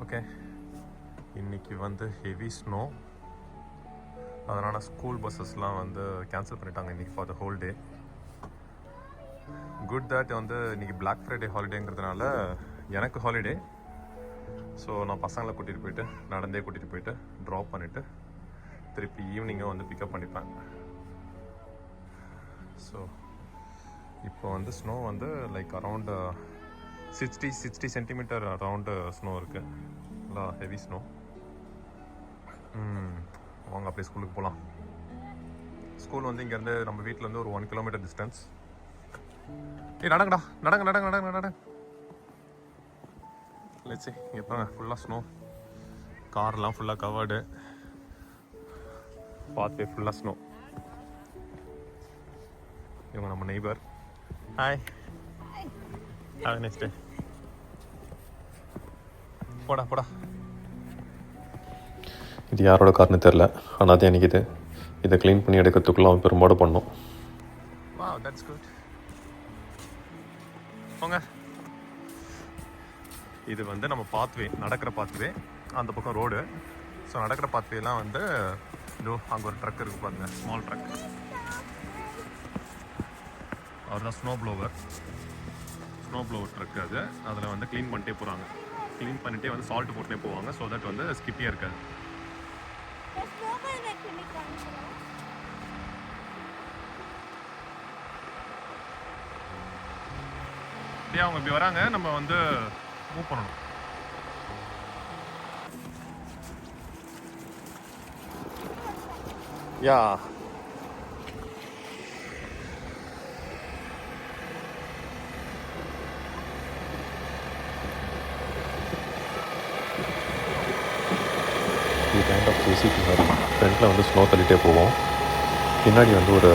Okay, இன்றைக்கி வந்து heavy snow, அதனால் ஸ்கூல் பஸ்ஸஸ்லாம் வந்து கேன்சல் பண்ணிட்டாங்க இன்றைக்கி for the whole day. Good that வந்து இன்றைக்கி பிளாக் ஃப்ரைடே ஹாலிடேங்கிறதுனால எனக்கு ஹாலிடே. ஸோ நான் பசங்களை கூட்டிகிட்டு போயிட்டு நடந்தே கூட்டிகிட்டு போயிட்டு ட்ராப் பண்ணிவிட்டு திருப்பி ஈவினிங்காக வந்து பிக்கப் பண்ணிப்பேன். ஸோ இப்போ வந்து ஸ்னோ வந்து like around 60 centimetre around snow இருக்குது. நல்லா ஹெவி ஸ்னோ. வாங்க அப்படியே ஸ்கூலுக்கு போகலாம். ஸ்கூல் வந்து இங்கேருந்து நம்ம வீட்டிலேருந்து ஒரு 1 கிலோமீட்டர் டிஸ்டன்ஸ். நடங்கடா, நடங்க. லெட்ஸி இங்கே பாருங்க, ஃபுல்லாக ஸ்னோ, கார்லாம் ஃபுல்லாக கவர்டு, பாத்வே ஃபுல்லாக ஸ்னோ. இவங்க நம்ம neighbour. Hi, have a nice டே. போடா. இது யாரோட கார்னு தெரில, ஆனால் அது எனக்கு இதை க்ளீன் பண்ணி எடுக்கிறதுக்குள்ள அவன் பெரும்பாடு பண்ணோம். Wow, that's good. போங்க. இது வந்து நம்ம பாத்வே, நடக்கிற பாத்வே, அந்த பக்கம் ரோடு. ஸோ நடக்கிற பாத்வேலாம் வந்து இதோ அங்கே ஒரு ட்ரக் இருக்குது பாருங்க, ஸ்மால் ட்ரக். அவர் தான் ஸ்னோ ப்ளோவர் ட்ரக். அதில் வந்து க்ளீன் பண்ணிட்டே போகிறாங்க. க்ளீன் பண்ணிட்டே வந்து சால்ட் போட்டுட்டே போவாங்க. ஸோ தட் வந்து ஸ்கிப்பியாக இருக்காது. அப்படியே அவங்க இப்படி வராங்க, நம்ம வந்து மூவ் பண்ணணும். யா இது கைண்ட் ஆஃப் ஜேசிபி மாதிரி. ஃப்ரண்ட்டில் வந்து ஸ்னோ தள்ளிட்டே போவோம். பின்னாடி வந்து ஒரு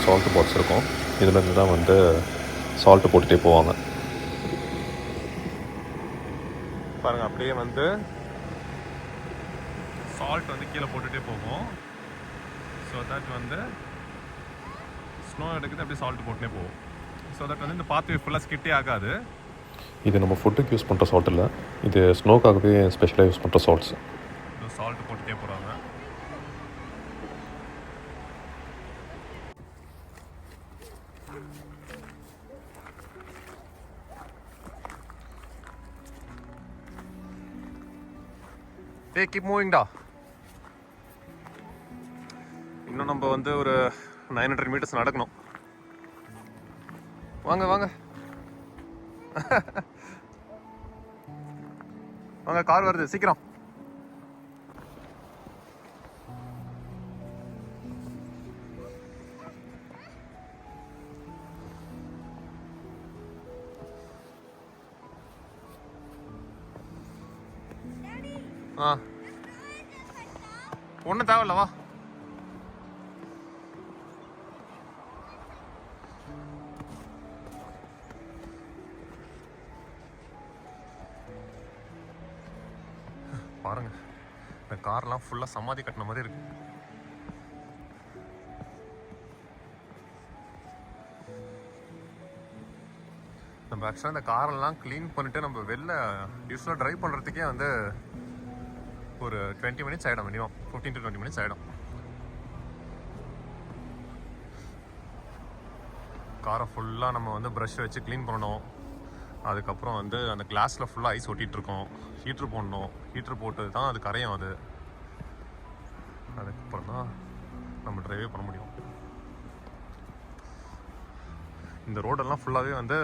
சால்ட் பாக்ஸ் இருக்கும். இதுலேருந்து தான் வந்து சால்ட்டு போட்டுகிட்டே போவாங்க. பாருங்கள், அப்படியே வந்து சால்ட் வந்து கீழே போட்டுகிட்டே போகும். ஸோ தட் வந்து ஸ்னோ எடுக்குது, அப்படியே சால்ட் போட்டுனே போகும். ஸோ தட் வந்து இந்த பாத்வே ஃபுல்லாக ஸ்கிட்டே ஆகாது. இது நம்ம ஃபுட்டுக்கு யூஸ் பண்ணுற சால்ட் இல்லை, இது ஸ்னோக்காகவே ஸ்பெஷலாக யூஸ் பண்ணுற சால்ட்ஸ். சால்ட் போட்டுகிட்டே போகிறாங்க. கீப் மூவிங்டா. இன்னும் நம்ம வந்து ஒரு 900 மீட்டர்ஸ் நடக்கணும். வாங்க வாங்க கார் வருது, சீக்கிரம். ஒன்றும் தேவையில்ல, வா. பாருங்க, இந்த கார்லாம் ஃபுல்லாக சமாதி கட்டின மாதிரி இருக்கு. நம்ம ஆக்சுவலாக இந்த காரெல்லாம் க்ளீன் பண்ணிட்டு நம்ம வெளில யூஸ்வலாக ட்ரைவ் பண்ணுறதுக்கே வந்து ஒரு 20 மினிட்ஸ் ஆகிடும், மினிமம் 15 to 20 மினிட்ஸ் ஆகிடும். காரை ஃபுல்லாக நம்ம வந்து ப்ரஷ் வச்சு க்ளீன் பண்ணணும். அதுக்கப்புறம் வந்து அந்த கிளாஸில் ஃபுல்லாக ஐஸ் ஒட்டிகிட்ருக்கோம். ஹீட்ரு போடணும். ஹீட்ரு போட்டு தான் அது கரையும். அதுக்கப்புறம் தான் நம்ம ட்ரைவே பண்ண முடியும். இந்த ரோடெல்லாம் ஃபுல்லாகவே வந்து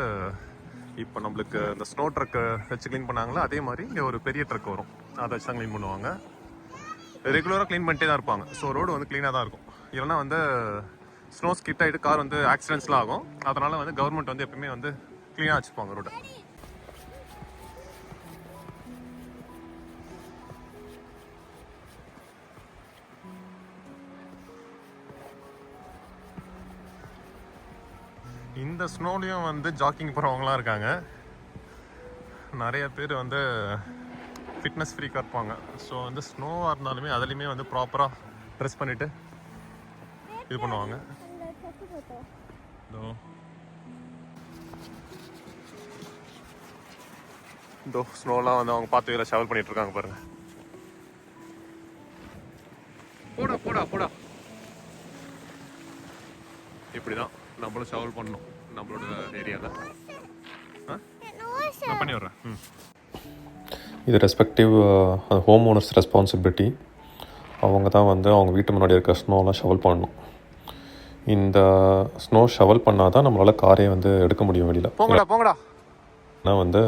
இப்போ நம்மளுக்கு இந்த ஸ்னோ ட்ரக்கை வச்சு க்ளீன் பண்ணாங்களோ அதே மாதிரி இங்கே ஒரு பெரிய ட்ரக் வரும், அதை வச்சு தான் க்ளீன் பண்ணுவாங்க. ரெகுலராக க்ளீன் பண்ணிட்டே தான் இருப்பாங்க. ஸோ ரோடு வந்து க்ளீனாக தான் இருக்கும். இல்லைனா வந்து ஸ்னோ ஸ்கிட் ஆகிட்டு கார் வந்து ஆக்சிடென்ட்ஸ்லாம் ஆகும். அதனால் வந்து கவர்மெண்ட் வந்து எப்பவுமே வந்து க்ளீனாக வச்சுப்பாங்க ரோடை. இந்த ஸ்னோலையும் வந்து ஜாக்கிங் போகிறவங்களாம் இருக்காங்க. நிறைய பேர் வந்து ஃபிட்னஸ் ஃப்ரீக்காக இருப்பாங்க. ஸோ வந்து ஸ்னோவாக இருந்தாலுமே அதுலேயுமே வந்து ப்ராப்பராக ட்ரெஸ் பண்ணிவிட்டு இது பண்ணுவாங்க. இந்த ஸ்னோலாம் வந்து அவங்க பார்த்து வேலை ஷவல் பண்ணிட்டு இருக்காங்க பாருங்க. போடா போடா போடா. இப்படிதான் நம்மளும் ஷவல் பண்ணணும் நம்மளோட ஏரியாவில். நான் பண்ணி விட்றேன். இது ரெஸ்பெக்டிவ் ஹோம் ஓனர்ஸ் ரெஸ்பான்சிபிலிட்டி. அவங்க தான் வந்து அவங்க வீட்டு முன்னாடி இருக்க ஸ்னோலாம் ஷவல் பண்ணணும். இந்த ஸ்னோ ஷவல் பண்ணால் தான் நம்மளால் காரே வந்து எடுக்க முடியும் வெளியில். போங்கடா போங்கடா. ஏன்னா வந்து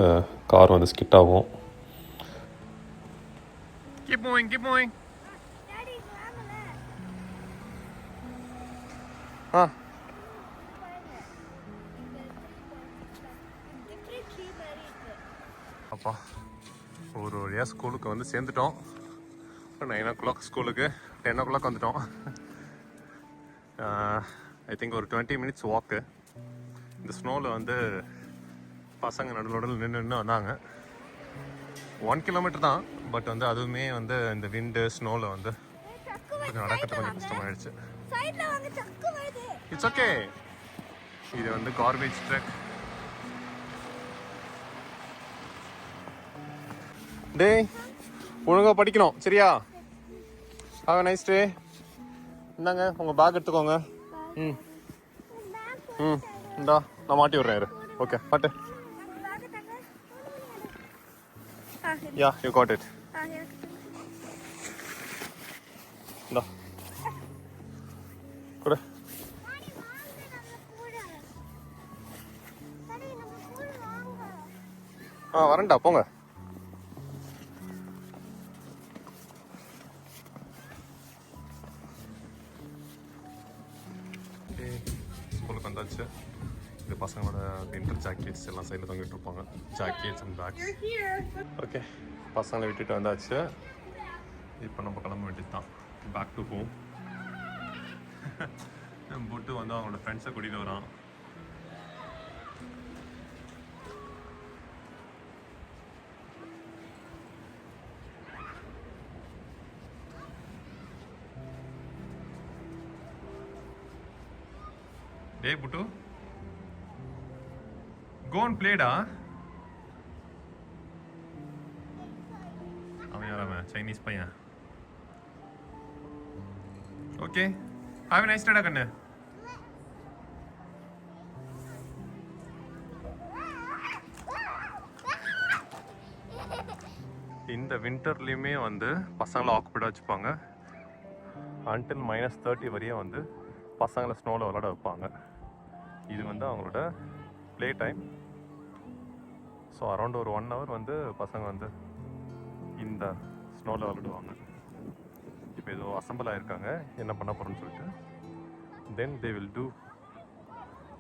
கார் வந்து ஸ்கிட் ஆகும். Keep moving, keep moving. அப்பா ஒரு வழியாக ஸ்கூலுக்கு வந்து சேர்ந்துட்டோம். 9 o'clock ஸ்கூலுக்கு 10 o'clock வந்துட்டோம். ஐ திங்க் ஒரு 20 minutes வாக்கு. இந்த ஸ்னோவில் வந்து பசங்க நடுநடுவில் நின்று வந்தாங்க. 1 kilometer தான், பட் வந்து அதுவுமே வந்து இந்த விண்டு ஸ்னோவில் வந்து கொஞ்சம் நடக்கிறது கொஞ்சம் கஷ்டமாயிடுச்சு. It's okay. இது வந்து கார்பேஜ் ட்ரக். டேய் ஒழுங்காக படிக்கணும் சரியா? Have a nice day. இந்தாங்க உங்கள் பேக் எடுத்துக்கோங்க. இந்தா நான் மாட்டி விட்றேன். ஓகே பாட்டு. Yeah you got it. இந்தா கூட. வரேன்டா போங்க. ஸ்கூலுக்கு வந்தாச்சு. இந்த பசங்களோட வின்டர் ஜாக்கெட்ஸ் எல்லாம் சைடில் தொங்கிட்டு இருப்பாங்க. Jackets and packs. ஓகே பசங்களை விட்டுட்டு வந்தாச்சு. இப்போ நம்ம கிளம்ப வேண்டியது தான். Back to home. புட்டு வந்து அவங்களோட ஃப்ரெண்ட்ஸை கூட்டிகிட்டு வரான். டேய் புட்டு go and play டா. அவன் யாரவன் சைனீஸ் பையன். ஓகே ஹேவ் எ நைஸ் டே டா கண்ணு. இந்த வின்டர்லேயுமே வந்து பசங்களை ஆக்குபைடாக வச்சுப்பாங்க. அன்டில் -30 வரையும் வந்து பசங்களை ஸ்னோவில் விளாட வைப்பாங்க. இது வந்து அவங்களோட ப்ளே டைம். ஸோ அரௌண்ட் ஒரு 1 hour வந்து பசங்க வந்து இந்த ஸ்னோவில் விளாடுவாங்க. இப்போ ஏதோ அசம்பிள் ஆகிருக்காங்க என்ன பண்ண போகிறோன்னு சொல்லிட்டு. Then they will do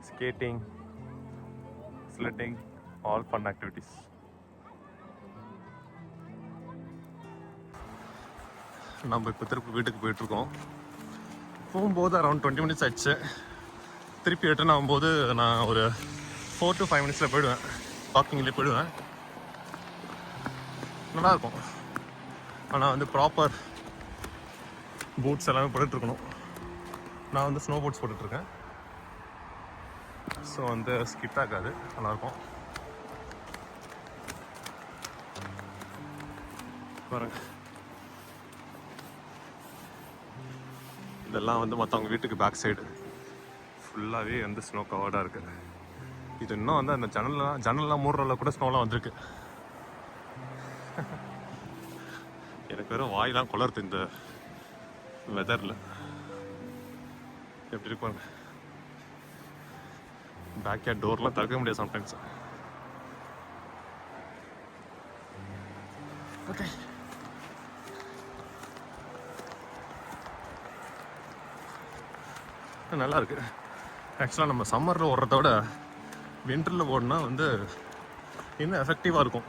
skating, sledding, all fun activities. நம்ம இப்போ திருப்பி வீட்டுக்கு போயிட்டுருக்கோம். போகும்போது அரௌண்ட் 20 minutes ஆயிடுச்சு. திருப்பி ரிட்டர்ன் ஆகும்போது நான் ஒரு 4 to 5 minutes போயிடுவேன். வாக்கிங்லேயே போயிடுவேன். நல்லாயிருக்கும். ஆனால் வந்து ப்ராப்பர் பூட்ஸ் எல்லாமே போட்டுட்ருக்கணும். நான் வந்து ஸ்னோ பூட்ஸ் போட்டுட்ருக்கேன். ஸோ வந்து ஸ்கிட் ஆகாது, நல்லாயிருக்கும். பாருங்க இதெல்லாம் வந்து மற்றவங்க வீட்டுக்கு பேக் சைடு ஃபுல்லாகவே வந்து ஸ்னோ கவர்டாக இருக்குது. இது இன்னும் வந்து அந்த ஜன்னல்லாம் மூடுறதுல கூட ஸ்னோலாம் வந்திருக்கு. எனக்கு வேறு வாயெலாம் குளருது இந்த வெதரில். எப்படி இருப்பாங்க பேக் யார்ட் டோர்லாம் திறக்க முடியாது சம்டைம்ஸ். ஓகே நல்லா இருக்கு. ஆக்சுவலாக நம்ம சம்மரில் ஓடுறத விட வின்டரில் ஓடினா வந்து இன்னும் எஃபெக்டிவாக இருக்கும்.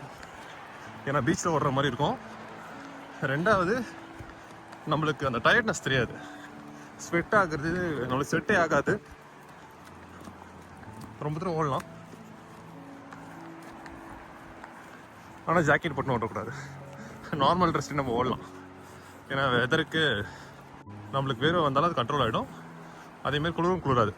ஏன்னா பீச்சில் ஓடுற மாதிரி இருக்கும். ரெண்டாவது நம்மளுக்கு அந்த டயர்ட்னஸ் தெரியாது. ஸ்வெட் ஆகுறது நம்மளுக்கு ஸ்வெட்டே ஆகாது. ரொம்ப தூரம் ஓடலாம். ஆனால் ஜாக்கெட் போட்டு ஓடக்கூடாது. நார்மல் ட்ரெஸ்ட்டு நம்ம ஓடலாம். ஏன்னா வெதருக்கு நம்மளுக்கு வேர்வை வந்தாலும் அது கண்ட்ரோல் ஆகிடும். அதேமாரி குளிரும் குளிராது.